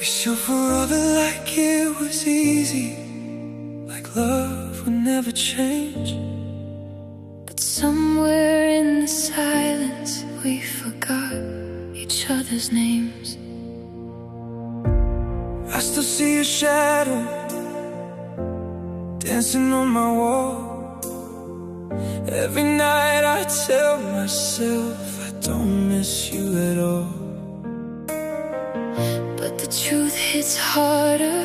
Shoot forever like it was easy, like love would never change. But somewhere in the silence we forgot each other's names. I still see your shadow dancing on my wall. Every night I tell myself I don't miss you at all. But the truth hits harder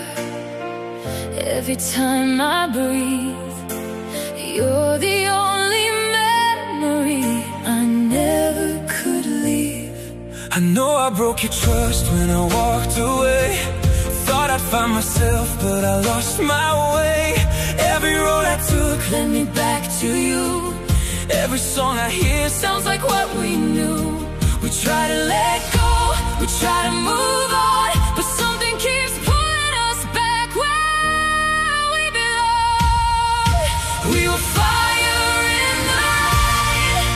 every time I breathe. You're the only memory I never could leave. I know I broke your trust when I walked away. Thought I'd find myself, but I lost my way. Every road I took led me back to you. Every song I hear sounds like what we knew. We try to let go, we try to move on, but something keeps pulling us back where we belong. We were fire in the night,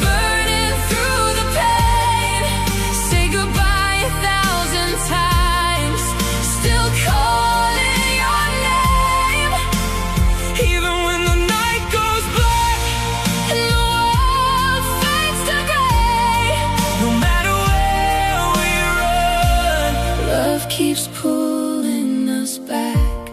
burning through the pain. Say goodbye 1,000 times, still calling your name. Even when the night goes black and the world fades to gray, no matter where we run, love keeps pulling us back.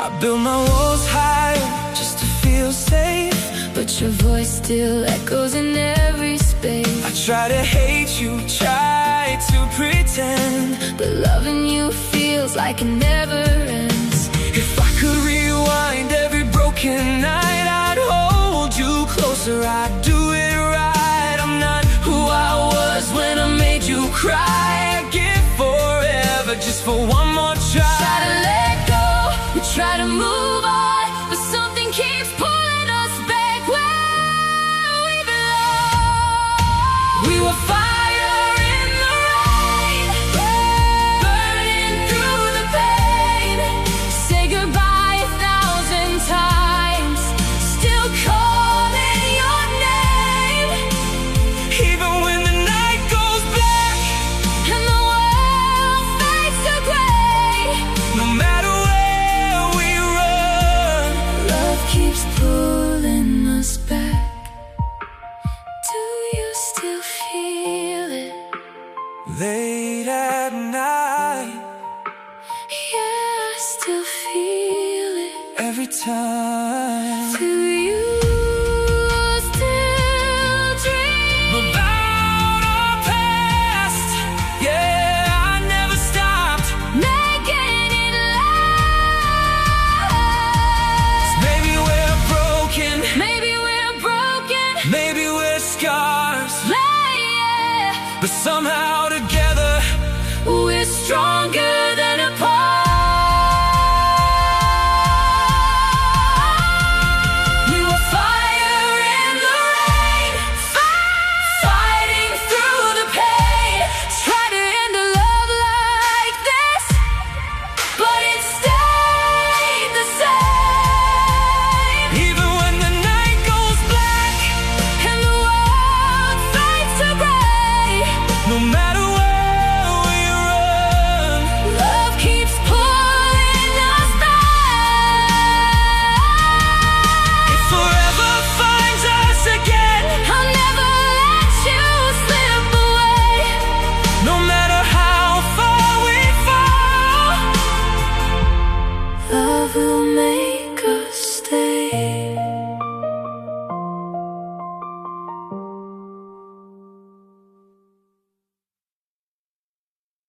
I build my walls higher just to feel safe, but your voice still echoes in every space. I try to hate you, try to pretend, but loving you feels like it never ends. If I could rewind every broken night, I'd hold you closer, I'd do it right. I'm not who I was when I made you cry. I'd give forever just for one more try. Try to let go, we try to move on, but something keeps pulling us back where we belong. We were fire in the rain, burning through the pain. Say goodbye 1,000 times, still calling your name. Even when the night goes black and the world fades to gray, no matter where we run, love keeps pulling us back. Do you still feel it? Late at night, Yeah, I still feel it. every time. Do you still dream About our past, yeah, I never stopped. making it last? Maybe we're broken, Maybe we're broken, maybe we're scars, yeah, but somehow together we're strong